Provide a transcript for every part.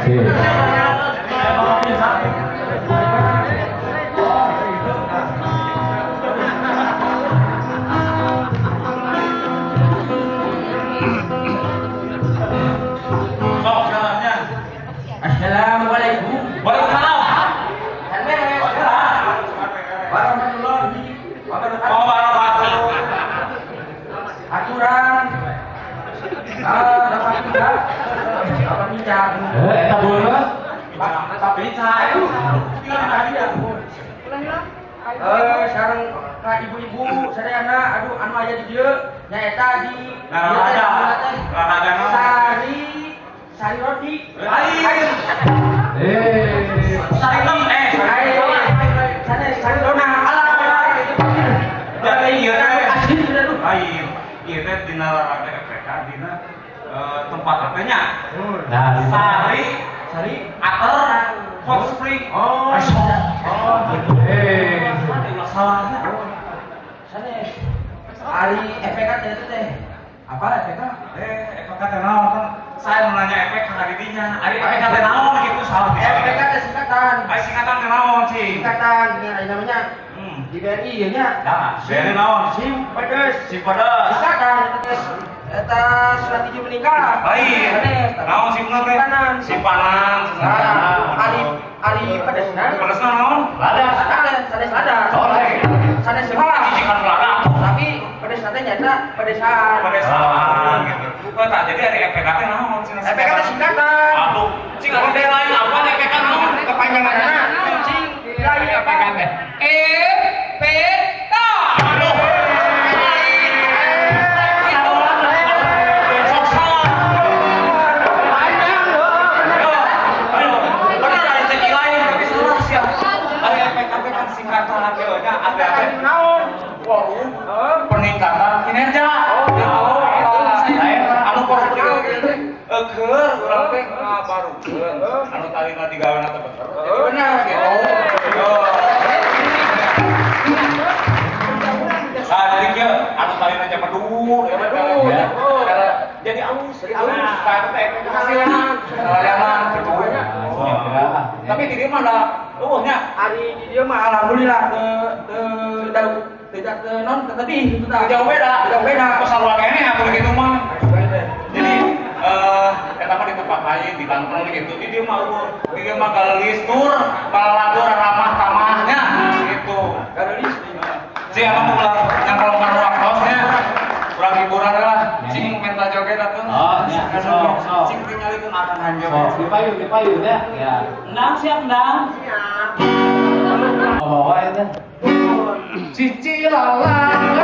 Assalamualaikum. Waalaikumsalam. Warahmatullahi wabarakatuh. Aturan dapat tidak apa bincang. Eta dulu. Tapi saya tadi ya. Sekarang kak ibu-ibu sadayana aduh anu aya di dieu nyaeta di sari roti. Sari dona Jadi ieu teh asli sudah tuh. lain. Ieu teh dina olahraga EPK dina tempat apanya? Sari ater hot spring. Salahnya. Sanes. Ari EPK teh apa EPK? EPK teh naon kan? Saya mau nanya EPK hari dinya. Ari EPK teh naon gitu salah. EPK teh singkatan. Ai singkatan teh naon sih? Singkatan dengan namanya di BRI ya nya. Nah, BRI naon? Sim pedes. Si pada Singkatan eta strategi meninggal. lain. Naon sih bener teh? Simpanan. Ali pedesna. Pedesna naon? Ladas. Sanes ladas. Sanes sekolah. Cikan lada. Tapi pedes teh nyata pedesan. Pedesan gitu. Bukan tak jadi dari EPK teh naon sih? EPK teh singkatan. Aduh, cing ada lain apa EPK naon? Kepanjanganna cing lain EPK teh. EPK. Aduh. Peningkatan kinerja. Anu positif. Keur urang teh ngabarukeun. Anu talina digaweana teh bener. Bener gitu. Jadi kieu anu talina teh medu, jadi alus, kayak teh hasilan, layanan gitu. Tapi di dieu mah da eueuhnya. Ari di dieu mah alhamdulillah tidak non tetapi itu tak Jauh beda. Pesawat ini aku gitu mah. Jadi eta mah di tempat lain di Banten gitu. Di dieu mah galelis tur, balaladur ramah tamahnya gitu. galelis Si anu ulah yang kalau ruang kosnya kurang hiburan lah. Cing minta joget atuh. Oh, nya. Sok. Cing teh nyalikeun akan hanjau. Dipayu ya. Ya. Endang siap endang. Bawa itu. Cici lalang.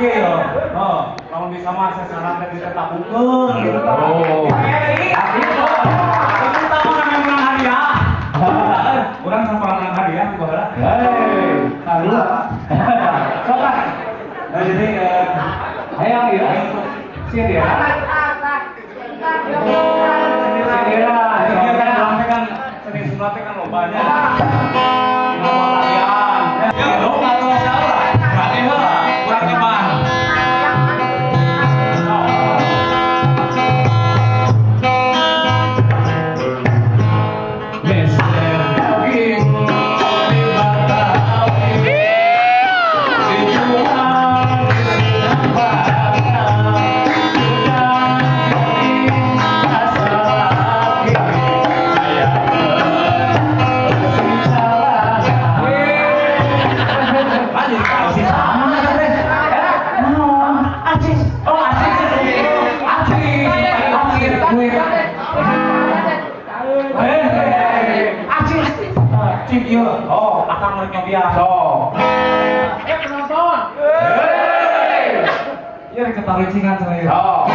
oke yo. Oh, lamun bisa mah sasaran teh ditetap ukur gitu. Oh. Kita mah menang hadiah. Urang sampang menang hadiah ku baheula. Hei, salah. Coba. Nah, jadi hayang ya. Sieun dia. Seni sunat kan lobanya. Ya, lo nggak tahu siapa. Berarti lah, kurang iman. Oh, akan mereka biasa. Penonton. Iya, ketaruh cingan saya. Oh,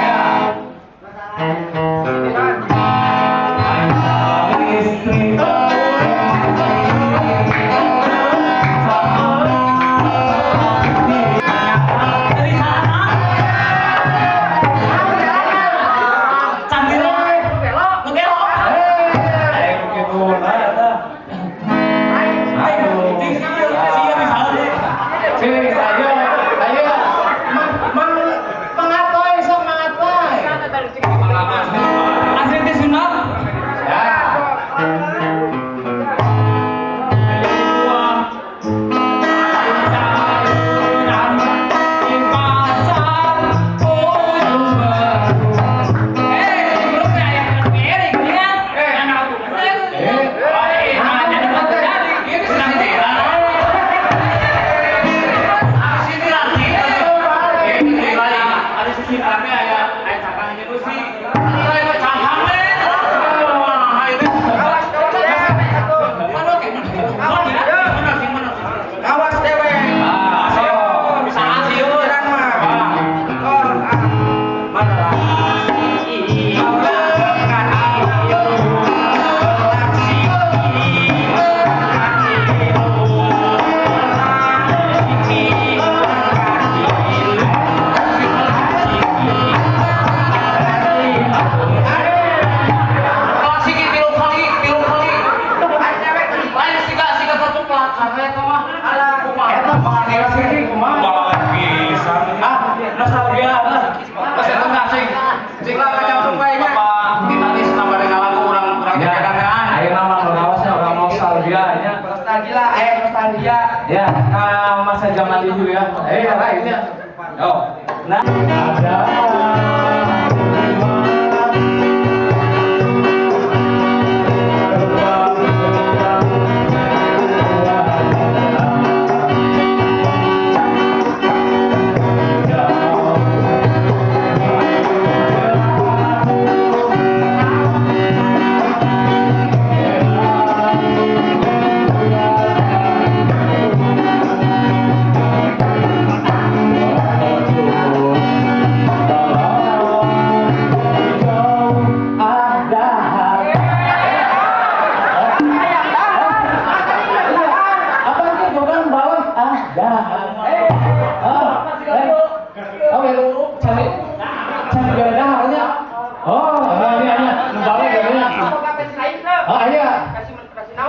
istri. Ya, masa zaman dulu ya. Lainnya. Oh, nah ada.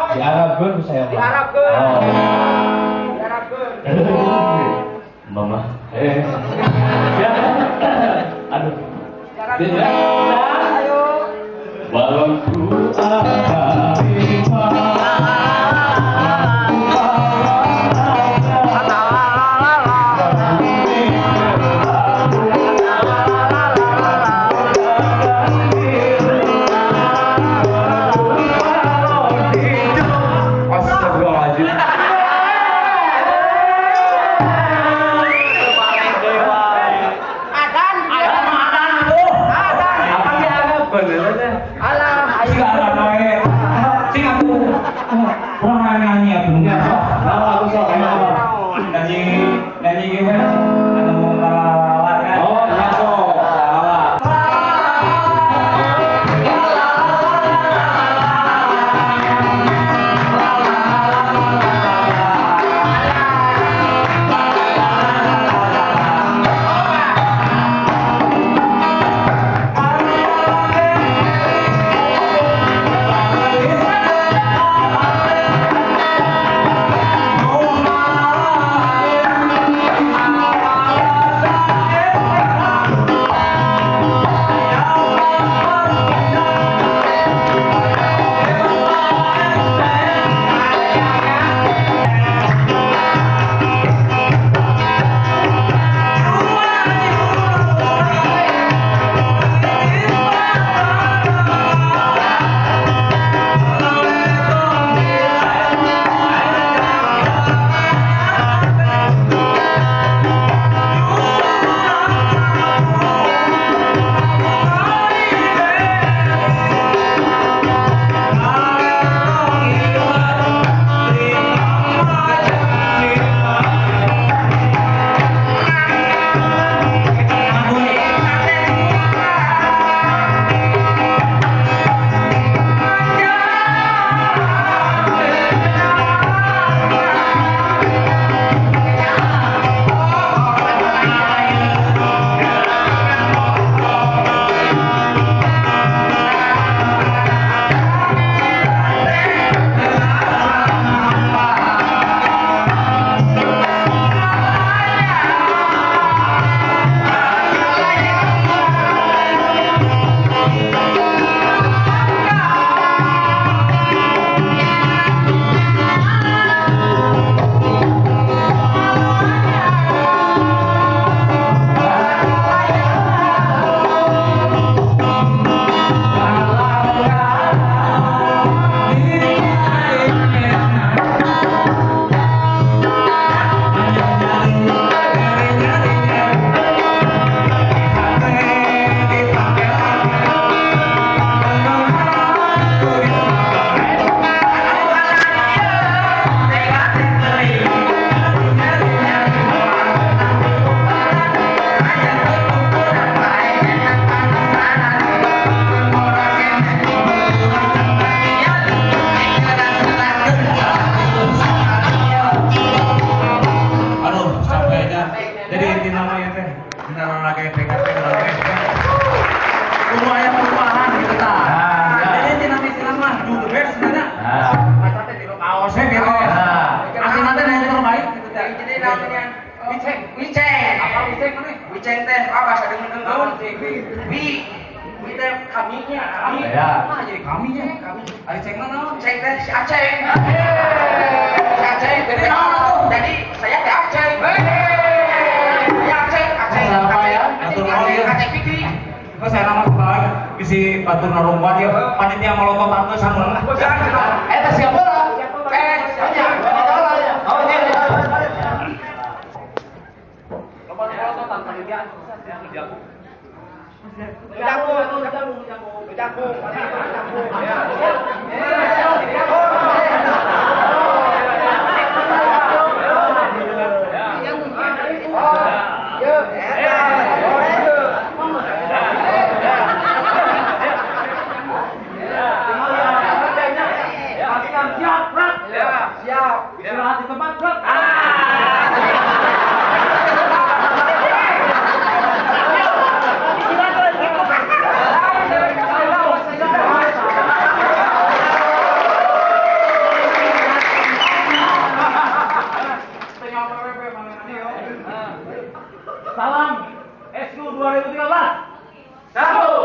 Diharapkan saya Mama. Ya. Aduh. Ayo. Balonku ada di nyanyi gimana? Nah. Maca teh tilu kaosnya gitu. Nah. Aslinya teh nu terbaik gitu teh. Jadi namanya Wiceng. Wiceng. Apa wiceng mana? Wiceng teh bahasa deungeun. Wi teh kaminya, kami. Ya. Ah jadi kaminya. Kami. Ari ceng naon? Ceng teh si Aceng. Si Aceng. Jadi naon atuh? Jadi saya teh Aceng. Ya Aceng, Aceng. Apa ya? Atur nuhun ieu. Aceng Fikri. Kok saya nama sebagai bisi batur narungbat ya. Panitia malotot tangga samulang. Eta siapa lah? Oh iya. Siap. Istirahat di tempat, Bro. Salam SQ 2013. Satu.